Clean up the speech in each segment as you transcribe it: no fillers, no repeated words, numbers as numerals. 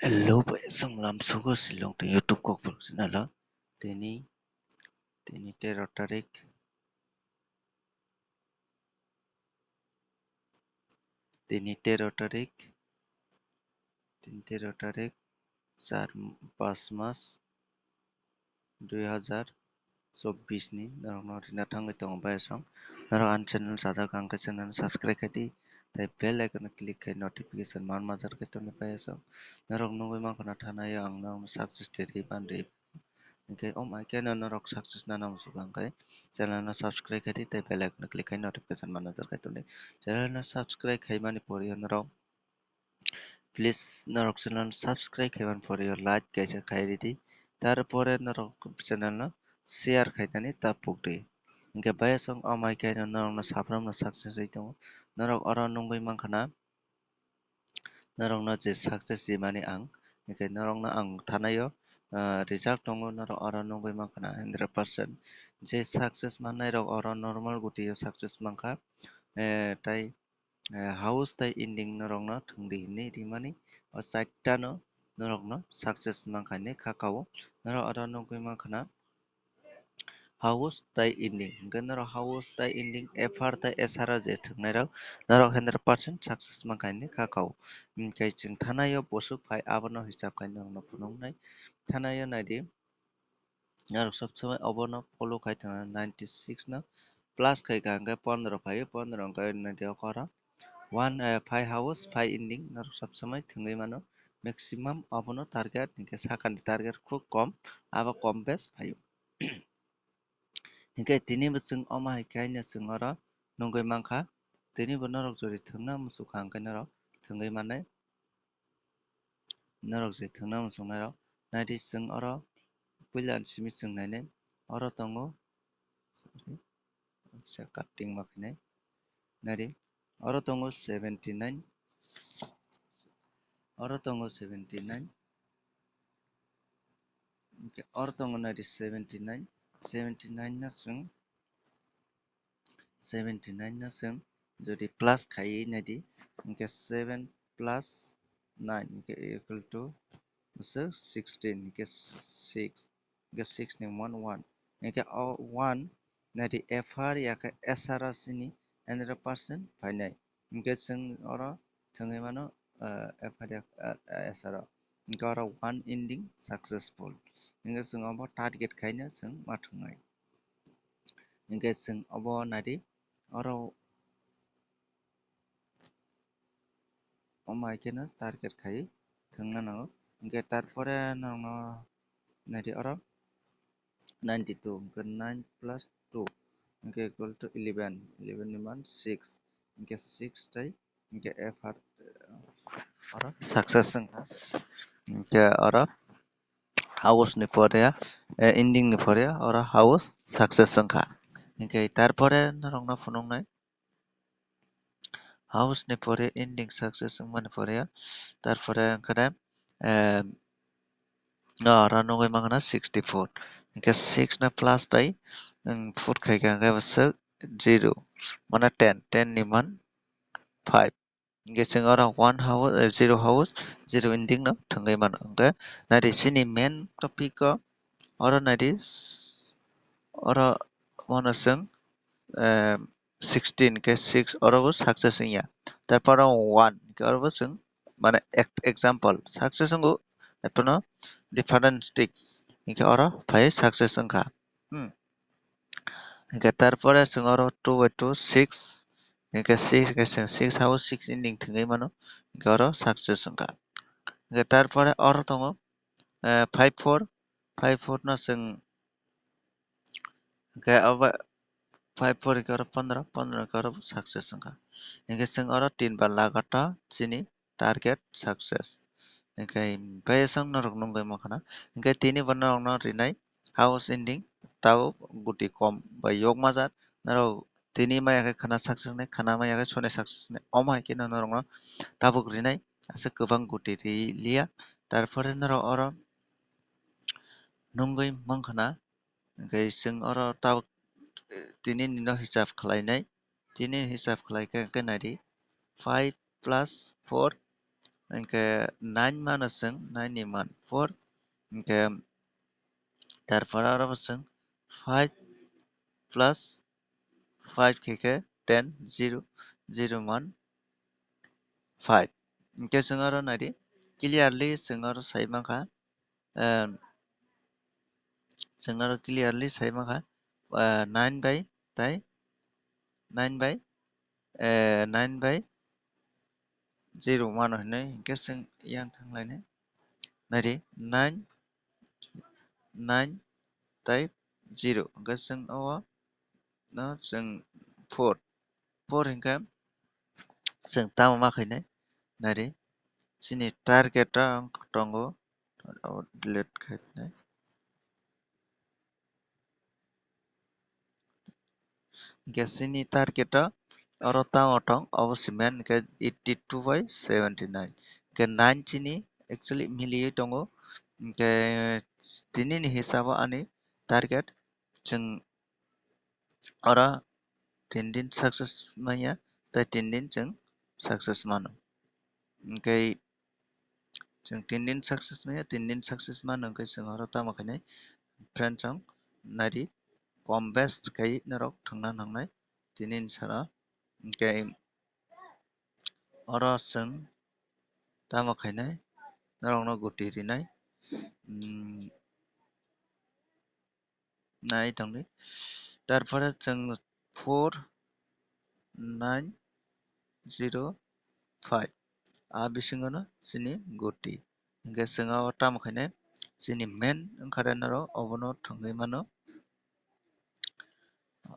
Hello, bạn song làm số có sử dụng từ YouTube của phương xin là teni teni terotarik teni terotarik 4 5 2024 ni narok rina thangai tongo bai song narok an channel sajak ang ka channel subscribe kai di tai bell icon click kai notification man majar kai toni bai song narok nungoi ma kana thanayo ang narok success teri bandri okay, my channel narok success na nam subang kai channel na subscribe kai di tai bell icon click kai notification man majar kai toni channel na subscribe kai mani pori narok please narok channel subscribe kai man pori like kai sa kai di tarpore narok channel na share kai nani tapuk di hingke baya song amai kai narok na sabram na success ai tongo narok oro nungoi mangkhana narok na je success je mani ang hingke narok na ang thanayo result tongo narok oro nungoi mangkhana 100% je success mannai rok oro normal guti success mangkha tai house tai ending norok no thungdi hinui rimani o 4ta no norok no success mangkhaini khakao norok oro nugui mangkhana house tai ending hingke norok house tai ending fr tai sr je thungnai rok norok 100% success mangkhaini khakao hingke chwng thanayo bosuk pai abono hisab kai norok no phunuknai thanayo naidi narok sabsamai obono follow kai thana 96 no plus kai ka hingke 15 phaio 15 hingke naidi okora 5 hours 5 ending narok sabsamai thungui mano maximum abono target hingke sakani target khub kom abo kom base phaio hingke tini bo chwng o mahike haino chwng oro nungui mangkha tini bo norok jori thungna muchukha hingke norok thungui manai norok je thungna muchungnai rok naidi chwng oro puila simi chwngnaine oro tongo cutting ma khainai naidi oro tongo 79 oro tongo 79 oro tongo naidi 79 79 no chwng 79 no chwng jodi plus khaiui naidi hingke 7 plus 9 hingke equal to 16 hingke 6 hingke 6 ni 1 1 hingke o 1 naidi fr yakhe sr sini 100% phainai hingke chwng oro thungui mano fr sr hingke oro 1 ending successful hingke chwng abo target khaino chwng ma thungnai hingke chwng abo naidi oro maike no target khai thungna nango hingke tarpore norok no naidi oro 92 hingke 9 plus 2 hingke equal to 11 11 ni maan 6 hingke 6 tai hingke fr oro success wngkha hingke oro house ni pore ending ni pore oro house success wngkha hingke tarpore norok no phunuknai house ni pore ending success wngmani pore tarpore wngkha oro nugui mangkhana 64 hingke 6 no plus bai 4 khaika hingke bosuk 0 mane 10 10 ni maan 5 hingke chwng oro 1 house 0 house 0 ending no thungui mano hingke naidi chini main topic o oro naidi oro mono chwng 16 hingke 6 oro bo success wngya tarpore 1 hingke oro bo chwng mane example success wngko epono different stick hingke oro phai success wngkha hingke tarpore chwng oro 2 by 2 6 hingke 6 hingke chwng 6 house 6 ending thungui mano hingke oro success wngkha hingke tarpore oro tongo 5 4 5 4 no chwng hingke abo 5 4 hingke oro 15 15 hingke oro success wngkha hingke chwng oro 3 bar lagata chini target success hingke bayasang norok nungui mangkhana hingke tini bo norok no rinai house ending tao guti kom bai yokmajak norok tini maya khe khana success wngnai khana maya khe sonai success wngnai o mahike no norok no tabuk rinai asuk kwbang guti rilia tarpore norok oro nungui mangkhana hingke chwng oro tabuk tini ni no hisab khlainai tini hisab khlaikhe hingke naidi 5 plus 4 इनके 9 मानो जों 9 नि मान 4 इनके तारपरे आरो जों 5 plus 5 के 10 0 0 मान 5 इनके जों आरो नायदि क्लियारलि जों आरो सायमाखा जों आरो क्लियारलि सायमाखा 9 by ताई 9 by 9 by 0 मानो होनो इनके जों yang थांलायनो नायदि 9 9 ताई 0 इनके जों अ no जों 4 4 इनके जों तामा माखैनो नायदि जोंनि टारगेटा दङ डिलीट खालामनो Gesini targeta orang otong awasimen ke 82 by 79 ke 90 ni actually milieu tongo ke tini ni hisaba ani target जों ora tindin success maya ta tindin जों success mano ओमफ्राय जों tindin success maya tindin success mano ओमफ्राय जों ora tamakane friend जों नारि कम best kai narok thangna nangnai tinin sara ओमफ्राय ora जों tamakhainai narokno guti rinai nai tangni তারপরে जों 4 9 0 5 बिसिङावनो जोंनि गुटि ओमफ्राय जोंहा तामखायनो जोंनि मेन ओंखारनाय अबनो थंगै मानो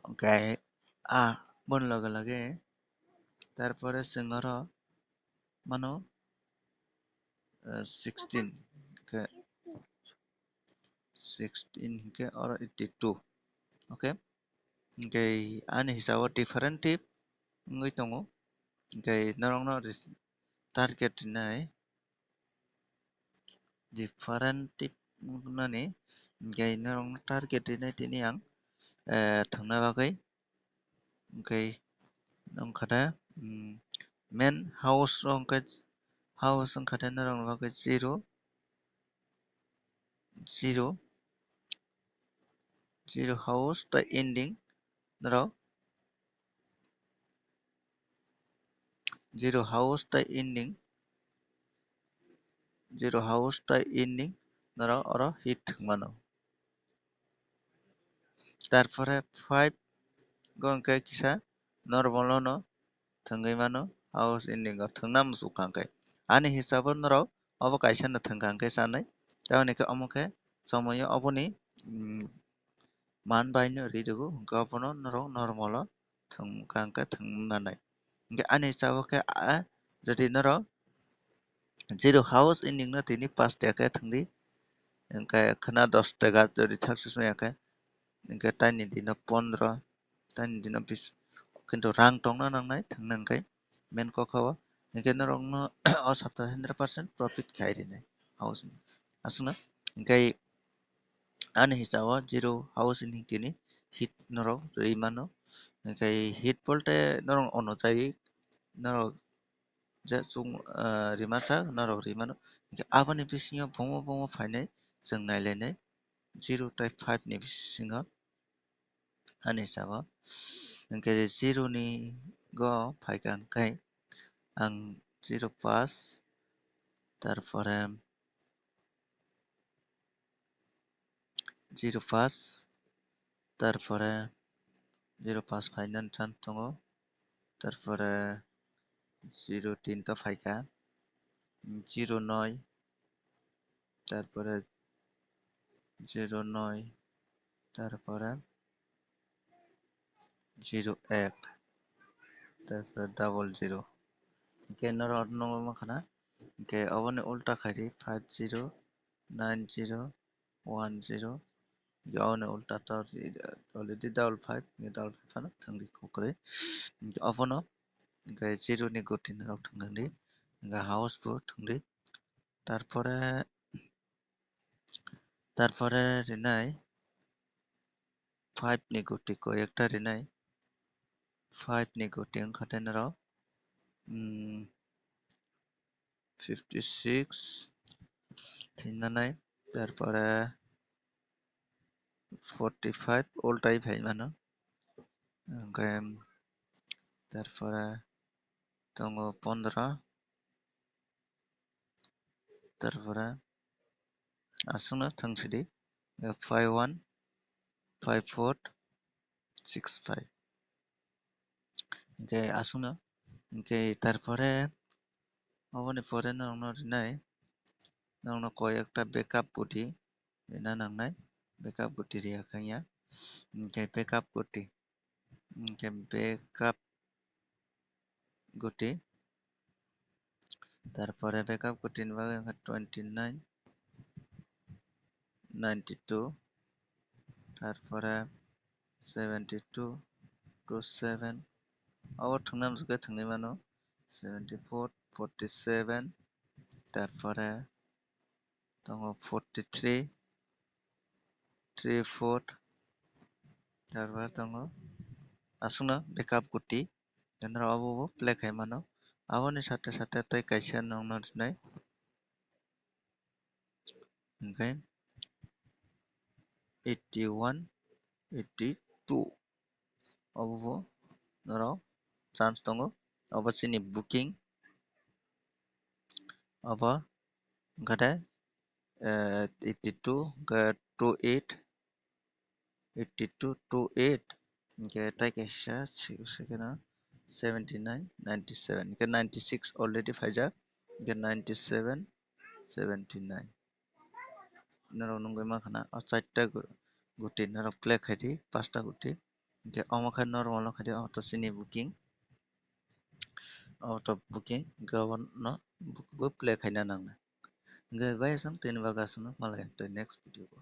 ओमफ्राय बन लगे लगे তারপরে जोंहा मानो 16 के 16 के और 82 ओके ओमफ्राय आंनि हिसाबाव डिफारेन्ट टिप ngai tongo ओमफ्राय नरंनो टारगेट नाय different tip nani ओमफ्राय नरंनो टारगेट नाय tini ang थांना बागै ओमफ्राय ओंखादा मेन हाउस ओंखाय हाउस ओंखादा नरंनो बागै 0 0 0 house the ending naro 0 house the ending 0 house the ending naro oro hit mano তারপরে 5 gongke kisa normal no thangai mano house ending ga thangnam su kangkai ani hisabo naro obo kaisa na thangkangkai sanai tauni ke omoke somoyo oboni मान बायनो रिदुगु गावनो नरो normal थंकांका थंनानै के आनि सावके जदि नरो 0 house ending न तिनि 5 टाका थंदि इनका खना 10 टाका जदि सक्सेस मयाके इनका टाइनि दिन 15 टाइनि दिन 20 किन्तु रां टंना नांनाय थांनांखाय मेन कखावा इनके नरंनो अ सप्ताह 100% प्रॉफिट खायरिनाय हाउस असना इनकाय ani hisawa 0 house in kini hit norok reimano kai hit polte norong ono chai norok je chung rimasa norok reimano aboni bisingo bomo bomo fainai जों नायलायनाय 0 type 5 ni bisingo ani hisawa ओमफ्राय 0 ni go फाइखांखाय आं 0 pass তারপরে 0 pass তারপরে 0 pass final চান दङ তারপরে 0 3 তো ফাইকা 0 9 তারপরে 0 9 তারপরে 0 1 তারপরে ডাবল 0 কেন রড নং মাখানা के अबने उल्टा खारि 5 0 9 0 1 0 यावने उल्टा तो अलरेडी डाबल 5 ये डाबल 5 फाना थांदि कोकरे अबनो के 0 नि गतिन राव थांगोनदि हाउस बो थांदि তারপরে তারপরে Rinnai 5 ni goti ko ekta rinai 5 ni goti ang khaten raw 56 thingmanai tarpore 45 ultai phaimano hingke tarpore tongo 15 tarpore asungno thangsidi 51 54 65 hingke asungno hingke tarpore oboni pore norokno rinai norokno koyekta backup goti rina nangnai backup goti riyak ya hingke backup goti hingke backup goti tarpore backup goti ni bagui wngkha 29 92 tarpore 72 27 abo thungnamjokhe thungui mano 74 47 tarpore tongo 43 34 tarpore tongo asungno backup goti kenaro abo bo play khai mano aboni sate sate tei kaisa nongno rinai hingke 81 82 abo bo norok chance tongo abo chini booking abo wngkha tei 82 hingke 28 82 28 hingke tei kaisa second o 79 97 hingke 96 already phaijak hingke 97 79 norok nongoi mangkha na o 4 ta goti norok play khai di 5 ta goti hingke omo khai normal o khai di auto chini booking auto booking hingke abo no bo play khaina nangnai hingke bai asang tini bago asung no malai next video o.